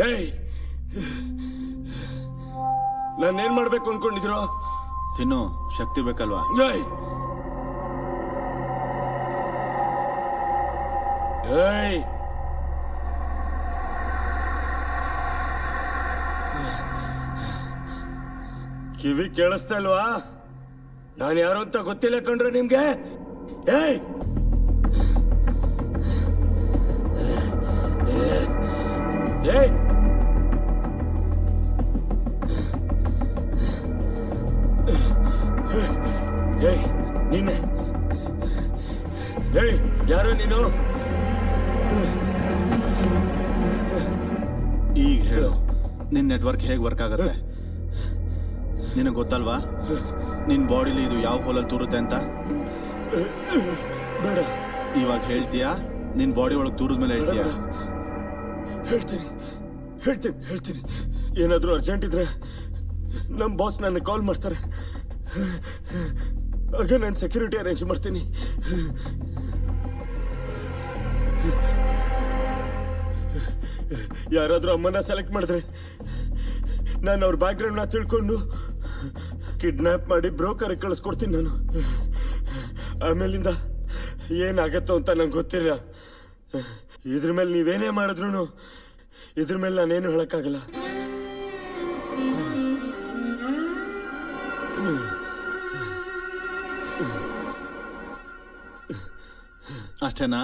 ಏಯ್, ನಾನೇನ್ ಮಾಡ್ಬೇಕು ಅನ್ಕೊಂಡಿದ್ರು? ತಿನ್ನು, ಶಕ್ತಿ ಬೇಕಲ್ವಾ? ಏಯ್ ಏಯ್ ಕಿವಿ ಕೇಳಿಸ್ತಾ ಇಲ್ವಾ? ನಾನು ಯಾರು ಅಂತ ಗೊತ್ತಿಲ್ಲ ಕಣ್ರೆ ನಿಮ್ಗೆ? ಏಯ್ ಏಯ್ ಏಯ್ ನೀನೆ? ಏಯ್ ಯಾರು ನೀನು? ಈಗ ಹೇಳು, ನಿನ್ ನೆಟ್ವರ್ಕ್ ಹೇಗೆ ವರ್ಕ್ ಆಗತ್ತೆ? ನಿನಗೆ ಗೊತ್ತಲ್ವಾ ನಿನ್ ಬಾಡಿಲಿ ಇದು ಯಾವ ಹೋಲಲ್ಲಿ ತೂರುತ್ತೆ ಅಂತ? ಬೇಡ. ಇವಾಗ ಹೇಳ್ತೀಯಾ? ನಿನ್ ಬಾಡಿ ಒಳಗೆ ತೂರಿದ್ಮೇಲೆ ಹೇಳ್ತೀಯಾ? ಹೇಳ್ತೀನಿ ಹೇಳ್ತೀನಿ ಹೇಳ್ತೀನಿ. ಏನಾದರೂ ಅರ್ಜೆಂಟ್ ಇದ್ರೆ ನಮ್ಮ ಬಾಸ್ ನನಗೆ ಕಾಲ್ ಮಾಡ್ತಾರೆ. ಆಗ ನಾನು ಸೆಕ್ಯೂರಿಟಿ ಅರೇಂಜ್ ಮಾಡ್ತೀನಿ. ಯಾರಾದರೂ ಅಮ್ಮನ ಸೆಲೆಕ್ಟ್ ಮಾಡಿದ್ರೆ ನಾನು ಅವ್ರ ಬ್ಯಾಕ್ಗ್ರೌಂಡ್ನ ತಿಳ್ಕೊಂಡು ಕಿಡ್ನಾಪ್ ಮಾಡಿ ಬ್ರೋಕರ್ಗೆ ಕಳಿಸ್ಕೊಡ್ತೀನಿ ನಾನು. ಆಮೇಲಿಂದ ಏನಾಗತ್ತೋ ಅಂತ ನಂಗೆ ಗೊತ್ತಿಲ್ಲ. ಇದ್ರ ಮೇಲೆ ನೀವೇನೇ ಮಾಡಿದ್ರು ಇದ್ರ ಮೇಲೆ ನಾನೇನು ಹೇಳಕ್ಕಾಗಲ್ಲ. ಅಷ್ಟೇನಾ?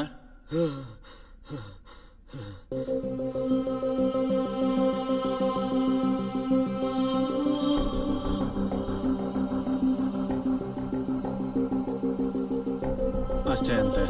ಅಷ್ಟೇ ಅಂತೆ.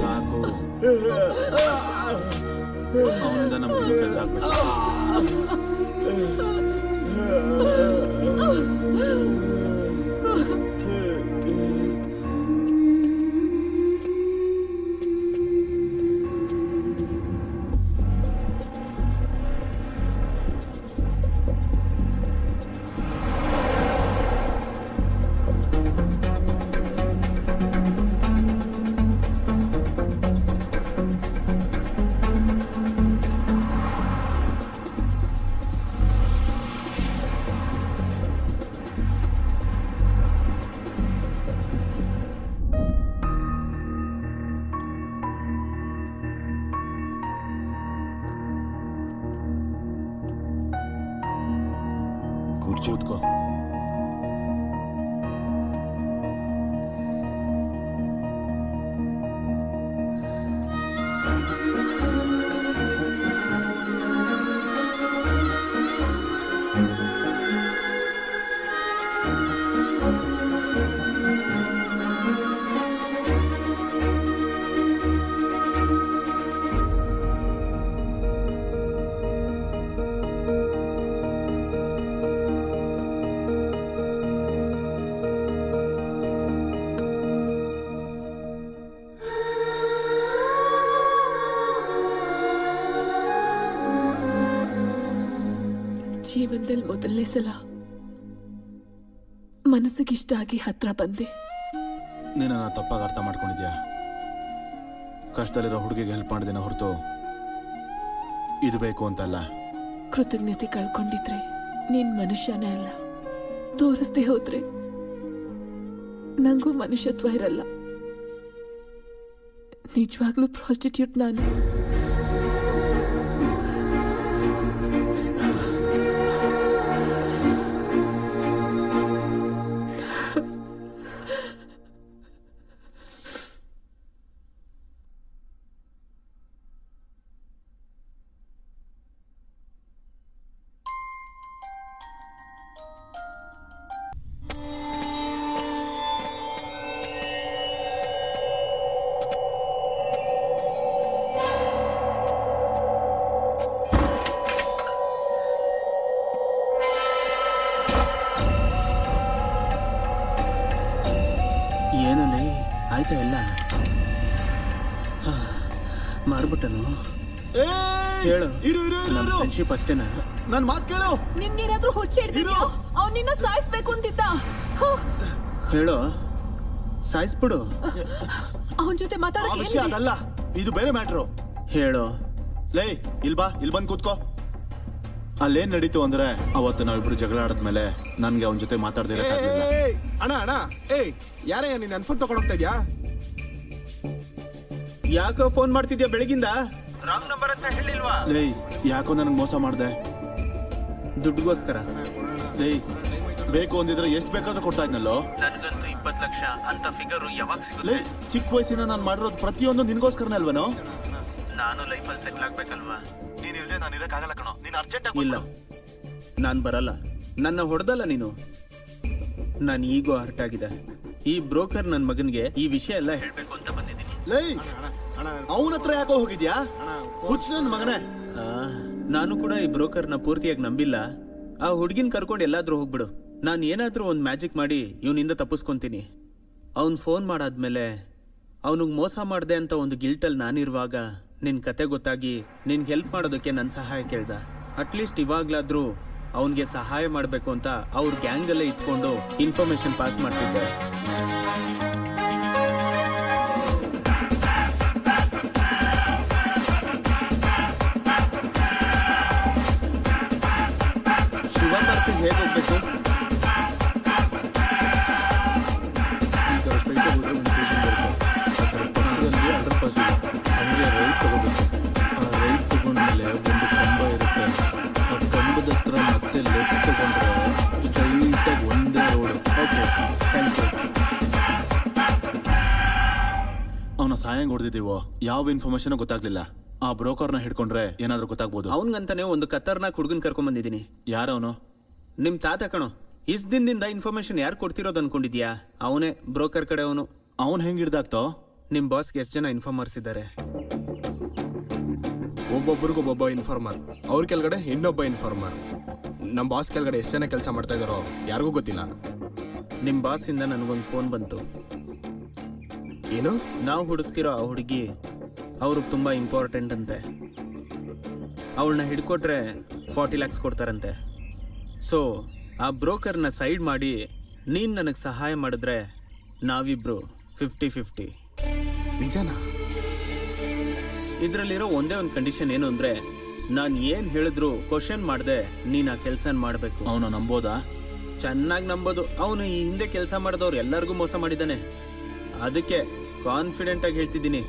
ಸಾಕು, ಅವನಿಂದ ನಮ್ಗೆ ಕೆಲಸ ಆಗ್ಬೇಕು. ಕೂತ್ಕೋ. ಜೀವನದಲ್ಲಿ ಮೊದಲನೇ ಸಲ ಮನಸ್ಸಿಗಿಷ್ಟ ಆಗಿ ಹತ್ರ ಬಂದೆ. ನೀನು ತಪ್ಪಾಗಿ ಅರ್ಥ ಮಾಡ್ಕೊಂಡಿದ್ಯಾ? ಕಷ್ಟದಲ್ಲಿರೋ ಹುಡುಗಿಗೆ ಹೆಲ್ಪ್ ಮಾಡಿದೇನೆ ಹೊರತು ಇದು ಬೇಕು ಅಂತಲ್ಲ. ಕೃತಜ್ಞತೆ ಕಳ್ಕೊಂಡಿದ್ರೆ ನೀನ್ ಮನುಷ್ಯನೇ ಅಲ್ಲ. ತೋರಿಸ್ದೆ ಹೋದ್ರೆ ನಂಗೂ ಮನುಷ್ಯತ್ವ ಇರಲ್ಲ. ನಿಜವಾಗ್ಲೂ ಪ್ರಾಸ್ಟಿಟ್ಯೂಟ್ ನಾನು. ಏನಲ್ಲಿ ಆಯ್ತಾ ಎಲ್ಲ ಮಾಡ್ಬಿಟ್ಟನು. ಹೇಳು, ನಮ್ಮ ಫ್ರೆಂಡ್ಶಿಪ್ ಅಷ್ಟೇನಾ? ನನ್ನ ಮಾತು ಕೇಳು. ನಿನ್ಗೇನಾದ್ರೂ ಹುಚ್ಚ ಹಿಡ್ದಿದ್ಯಾ? ಅವ್ನ್ ನಿನ್ನ ಸಾಯಿಸ್ಬೇಕು ಅಂತಿದ್ದ. ಹೇಳು, ಸಾಯಿಸ್ಬಿಡು. ಅವನ್ ಜೊತೆ ಆ ಮಾತಾಡಕ್ಕೆ ವಿಷಯ ಅದಲ್ಲ, ಇದು ಬೇರೆ ಮ್ಯಾಟ್ರು. ಹೇಳು. ಲೇ, ಇಲ್ ಬಾ, ಇಲ್ಲಿ ಬಂದು ಕೂತ್ಕೋ. ಅಲ್ಲೇನ್ ನಡೀತು ಅಂದ್ರೆ, ಅವತ್ತು ನಾವಿಬ್ರು ಜಗಳ ಆಡದ್ಮೇಲೆ ನನ್ಗೆ ಅವನ ಜೊತೆ ಮಾತಾಡ್ದಿರಕ್ಕಾಗ್ಲಿಲ್ಲ. ಅಣ್ಣ ಅಣ್ಣ ಏಯ್ ಯಾರೇ ನೀನ್ ನನ್ ಫೋನ್ ತಗೊಂಡ್ ಹೋಗ್ತಾ ಇದ್ಯಾ? ಯಾಕೋ ಫೋನ್ ಮಾಡ್ತಿದ್ಯಾ ಬೆಳಗಿಂದ? ಲೇ, ಯಾಕೋ ನನಗೆ ಮೋಸ ಮಾಡ್ದೆ ದುಡ್ಡುಗೋಸ್ಕರ. ಲೇ, ಬೇಕು ಅಂದಿದ್ರೆ ಎಷ್ಟು ಬೇಕಾದ್ರೂ ಕೊಡ್ತಾ ಇದ್ನಲ್ಲೋ. ನನ್ಗಂತೂ 20 ಲಕ್ಷ ಅಂತ ಫಿಗರು ಯಾವಾಗ ಲೇ, ಸಿಗುತ್ತೆ? ಚಿಕ್ಕ ವಯಸ್ಸಿನ ನಾನು ಮಾಡಿರೋದು ಪ್ರತಿಯೊಂದು ನಿನ್ಗೋಸ್ಕರನೇ ಅಲ್ವನೋ? ನಾನು ಲೈಫಲ್ಲಿ ಸೆಟ್ಲ್ ಆಗ್ಬೇಕಲ್ವಾ? ನೀನ್ ಇಲ್ದೆ ನಾನು ಇರಕ್ಕಾಗಲ್ಲ ಕಣೋ. ನೀನ್ ಅರ್ಜೆಂಟ್ ಇಲ್ಲ, ನಾನು ಬರಲ್ಲ. ನನ್ನ ಹೊಡೆದಲ್ಲ ನೀನು. ನಾನು ಈಗೋ ಹರ್ಟ್ ಆಗಿದೆ. ಈ ಬ್ರೋಕರ್ ನನ್ನ ಮಗನಿಗೆ ಈ ವಿಷಯ ಎಲ್ಲ ಹೇಳ್ಬೇಕು ಅಂತ ಬಂದಿದ್ದೀನಿ. ಲೇ, ಅವನ ಹತ್ರ ಯಾಕೋ ಹೋಗಿದ್ಯಾ? ಹುಚ್ಚ ನನ್ನ ಮಗನೇ. ನಾನು ಕೂಡ ಈ ಬ್ರೋಕರ್ನ ಪೂರ್ತಿಯಾಗಿ ನಂಬಿಲ್ಲ. ಆ ಹುಡ್ಗಿನ್ ಕರ್ಕೊಂಡು ಎಲ್ಲಾದ್ರೂ ಹೋಗ್ಬಿಡು. ನಾನು ಏನಾದ್ರೂ ಒಂದು ಮ್ಯಾಜಿಕ್ ಮಾಡಿ ಇವನಿಂದ ತಪ್ಪಿಸ್ಕೊಂತೀನಿ. ಅವ್ನು ಫೋನ್ ಮಾಡಾದ್ಮೇಲೆ ಅವನಿಗೆ ಮೋಸ ಮಾಡಿದೆ ಅಂತ ಒಂದು ಗಿಲ್ಟಲ್ಲಿ ನಾನಿರುವಾಗ ನಿನ್ ಕತೆ ಗೊತ್ತಾಗಿ ನಿನ್ಗೆ ಹೆಲ್ಪ್ ಮಾಡೋದಕ್ಕೆ ನನ್ನ ಸಹಾಯ ಕೇಳ್ದ. ಅಟ್ಲೀಸ್ಟ್ ಇವಾಗ್ಲಾದ್ರೂ ಅವನಿಗೆ ಸಹಾಯ ಮಾಡಬೇಕು ಅಂತ ಅವ್ರ ಗ್ಯಾಂಗಲ್ಲೇ ಇಟ್ಕೊಂಡು ಇನ್ಫಾರ್ಮೇಶನ್ ಪಾಸ್ ಮಾಡ್ತಿದ್ದೆ. ಶಿವ ಪಾರ್ಕಿಗೆ ಹೇಗೆ ಹೋಗ್ಬೇಕು? ಈ ಥರ ಸ್ಟ್ರೈಟ್ ಹೋದ್ರೆ ಒಂದು ಸ್ಟೇಷನ್ ಬರುತ್ತೆ. ಆ ಥರ ಪಕ್ಕದಲ್ಲಿ ಅಂಡರ್ ಪಾಸ್ ಇದೆ. ಹಂಗೆ ರೈಟ್ ತಗೋಬೇಕು. ಆ ರೈಟ್ ತಗೊಂಡ್ಮೇಲೆ ಒಂದು ಕಂಬ ಇರುತ್ತೆ. ಆ ಕಂಬದ ಹತ್ರ ಮತ್ತೆ ಲೆಫ್ಟ್ ತಗೊಂಡ್ರೆ ಸ್ಟ್ರೈಟಾಗಿ ಒಂದೇ ರೋಡು. Okay, thank you. ಅವನ ಸಾಯಂಗ್ ಹೊಡೆದಿದ್ದೀವೋ ಯಾವ ಇನ್ಫಾರ್ಮೇಶನ್ ಗೊತ್ತಾಗ್ಲಿಲ್ಲ. ಆ ಬ್ರೋಕರ್ನ ಹಿಡ್ಕೊಂಡ್ರೆ ಏನಾದ್ರೂ ಗೊತ್ತಾಗ್ಬೋದು. ಅವನ್ಗಂತಾನೆ ಒಂದು ಕತ್ತರ್ನಾಕ್ ಹುಡುಗನ್ ಕರ್ಕೊಂಡ್ ಬಂದಿದ್ದೀನಿ. ಯಾರವನು? ನಿಮ್ ತಾತ ಕಣೋ. ಇಸ್ ದಿನದಿಂದ ಇನ್ಫಾರ್ಮೇಶನ್ ಯಾರು ಕೊಡ್ತಿರೋದು ಅನ್ಕೊಂಡಿದ್ಯಾ? ಅವನೇ ಬ್ರೋಕರ್ ಕಡೆ ಅವನು. ಅವನ್ ಹೆಂಗ್ ಹಿಡ್ದಾಗ್ತೋ? ನಿಮ್ ಬಾಸ್ಗೆ ಎಷ್ಟು ಜನ ಇನ್ಫಾರ್ಮರ್ಸ್ ಇದ್ದಾರೆ? ಒಬ್ಬೊಬ್ಬರಿಗೊಬ್ಬೊಬ್ಬ ಇನ್ಫಾರ್ಮರ್, ಅವ್ರ ಕೆಳಗಡೆ ಇನ್ನೊಬ್ಬ ಇನ್ಫಾರ್ಮರ್. ನಮ್ಮ ಬಾಸ್ ಕೆಳಗಡೆ ಎಷ್ಟು ಜನ ಕೆಲಸ ಮಾಡ್ತಾ ಇದಾರೋ ಯಾರಿಗೂ ಗೊತ್ತಿಲ್ಲ. ನಿಮ್ ಬಾಸ್ ಇಂದ ನನಗೊಂದು ಫೋನ್ ಬಂತು. ಏನು? ನಾವು ಹುಡುಕ್ತಿರೋ ಆ ಹುಡುಗಿ ಅವ್ರಿಗೆ ತುಂಬಾ ಇಂಪಾರ್ಟೆಂಟ್ ಅಂತೆ. ಅವಳನ್ನ ಹಿಡ್ಕೊಟ್ರೆ 40 lakhs ಕೊಡ್ತಾರಂತೆ. ಸೊ ಆ ಬ್ರೋಕರ್ನ ಸೈಡ್ ಮಾಡಿ ನೀನ್ ನನಗೆ ಸಹಾಯ ಮಾಡಿದ್ರೆ ನಾವಿಬ್ರು 50-50. ನಿಜನಾ? ಇದರಲ್ಲಿರೋ ಒಂದೇ ಒಂದು ಕಂಡೀಷನ್ ಏನು ಅಂದ್ರೆ, ನಾನು ಏನ್ ಹೇಳಿದ್ರು ಕ್ವಶನ್ ಮಾಡ್ದೆ ನೀನ್ ಆ ಕೆಲ್ಸ ಮಾಡ್ಬೇಕು. ಅವನು ನಂಬೋದಾ? ಚೆನ್ನಾಗಿ ನಂಬೋದು. ಅವನು ಈ ಹಿಂದೆ ಕೆಲಸ ಮಾಡಿದವ್ರು ಎಲ್ಲರಿಗೂ ಮೋಸ ಮಾಡಿದ್ದಾನೆ. ಅದಕ್ಕೆ ಕಾನ್ಫಿಡೆಂಟ್ ಆಗಿ ಹೇಳ್ತಿದ್ದೀನಿ.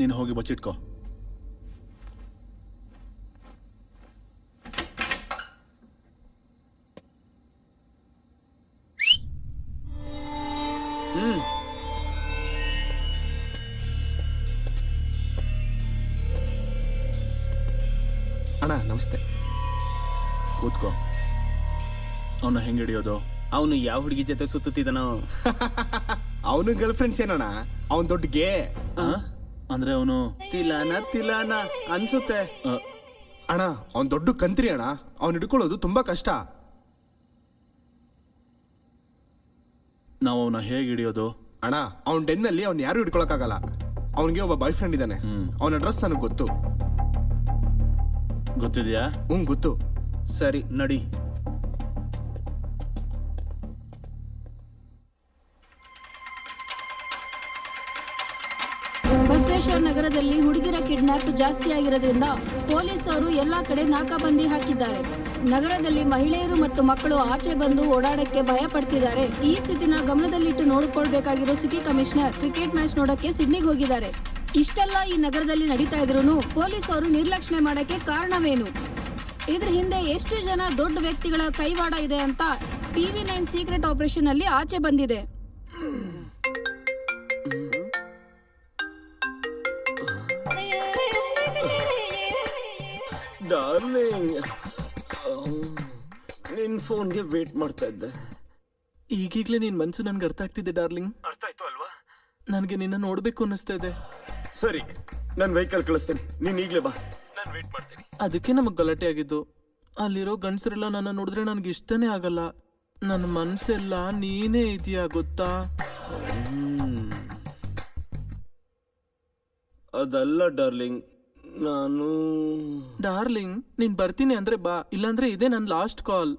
ನೀನು ಹೋಗಿ ಬಚ್ಚಿಟ್ಕೋ. ಅಣ್ಣ ನಮಸ್ತೆ. ಕೂತ್ಕೋ. ಅವನ ಹೆಂಗ್ ಹಿಡಿಯೋದು? ಅವನು ಯಾವ ಹುಡುಗಿ ಜೊತೆ ಸುತ್ತಿದ್ದಾನೋ? ಅವನು ಗರ್ಲ್ ಫ್ರೆಂಡ್ಸ್ ಏನಣ್ಣ? ಅವನ್ ದೊಡ್ಡ ಗೇ. ಅಂದ್ರೆ ಅವನು ತಿಲಾನ ಅನ್ಸುತ್ತೆ. ಅಣ್ಣ ಅವನ್ ದೊಡ್ಡ ಕಂತ್ರಿ ಅಣ್ಣ. ಅವ್ನು ಹಿಡ್ಕೊಳ್ಳೋದು ತುಂಬಾ ಕಷ್ಟ. ನಾವು ಅವನ ಹೇಗೆ ಹಿಡಿಯೋದು? ಅಣ್ಣ ಅವ್ನ ಡೆನ್ನಲ್ಲಿ ಅವ್ನು ಯಾರು ಹಿಡ್ಕೊಳಕ್ಕಾಗಲ್ಲ. ಅವನಿಗೆ ಒಬ್ಬ ಬಾಯ್ ಫ್ರೆಂಡ್ ಇದ್ದಾನೆ. ಅವನ ಅಡ್ರೆಸ್ ನನಗೆ ಗೊತ್ತು. ಗೊತ್ತಿದ್ಯಾ? ಗೊತ್ತು. ಸರಿ ನಡಿ. ಬಸ್ ಭುವನೇಶ್ವರ್ ನಗರದಲ್ಲಿ ಹುಡುಗಿರ ಕಿಡ್ನಾಪ್ ಜಾಸ್ತಿ ಆಗಿರೋದ್ರಿಂದ ಪೊಲೀಸರು ಎಲ್ಲಾ ಕಡೆ ನಾಕಾಬಂದಿ ಹಾಕಿದ್ದಾರೆ. ನಗರದಲ್ಲಿ ಮಹಿಳೆಯರು ಮತ್ತು ಮಕ್ಕಳು ಆಚೆ ಬಂದು ಓಡಾಡಕ್ಕೆ ಭಯ ಪಡ್ತಿದ್ದಾರೆ. ಈ ಸ್ಥಿತಿನ ಗಮನದಲ್ಲಿಟ್ಟು ನೋಡ್ಕೊಳ್ಬೇಕಾಗಿರೋ ಸಿಟಿ ಕಮಿಷನರ್ ಕ್ರಿಕೆಟ್ ಮ್ಯಾಚ್ ನೋಡಕ್ಕೆ ಸಿಡ್ನಿಗೆ ಹೋಗಿದ್ದಾರೆ. ಇಷ್ಟೆಲ್ಲ ಈ ನಗರದಲ್ಲಿ ನಡೀತಾ ಇದ್ರು ಪೊಲೀಸರು ನಿರ್ಲಕ್ಷ್ಯ ಮಾಡಕ್ಕೆ ಕಾರಣವೇನು? ಇದ್ರ ಹಿಂದೆ ಎಷ್ಟು ಜನ ದೊಡ್ಡ ವ್ಯಕ್ತಿಗಳ ಕೈವಾಡ ಇದೆ ಅಂತ TV9 ಸೀಕ್ರೆಟ್ ಆಪರೇಷನ್ ಅಲ್ಲಿ ಆಚೆ ಬಂದಿದೆ. ಡಾರ್ಲಿಂಗ್, ನಿನ್ ಫೋನ್ಗೆ ವೇಟ್ ಮಾಡ್ತಾ ಇದ್ದೆ. ಈಗೀಗ್ಲೇ ನಿನ್ ಮನ್ಸು ನನ್ಗೆ ಅರ್ಥ ಆಗ್ತಿದೆ ಡಾರ್ಲಿಂಗ್. ಅರ್ಥ ಆಯ್ತು ಅಲ್ವಾ? ನನಗೆ ನಿನ್ನ ನೋಡ್ಬೇಕು ಅನ್ನಿಸ್ತಾ ಇದೆ. ಸರಿ, ನಾನು ವೆಹಿಕಲ್ ಕಳಿಸ್ತೇನೆ, ನೀನ್ ಈಗ್ಲೇ ಬಾ, ನಾನು ವೇಟ್ ಮಾಡ್ತೀನಿ. ಅದಕ್ಕೆ ನಮಗ್ ಗಲಾಟೆ ಆಗಿದ್ದು. ಅಲ್ಲಿರೋ ಗಂಡಸರೆಲ್ಲ ನನ್ನ ನೋಡಿದ್ರೆ ನನ್ಗೆ ಇಷ್ಟನೇ ಆಗಲ್ಲ. ನನ್ನ ಮನ್ಸೆಲ್ಲ ನೀನೇ ಇದೆಯಾ ಗೊತ್ತಾ? ಅದಲ್ಲ ಡಾರ್ಲಿಂಗ್, ನಾನು ಡಾರ್ಲಿಂಗ್, ನೀನ್ ಬರ್ತೀನಿ ಅಂದ್ರೆ ಬಾ, ಇಲ್ಲಾಂದ್ರೆ ಇದೇ ನನ್ನ ಲಾಸ್ಟ್ ಕಾಲ್.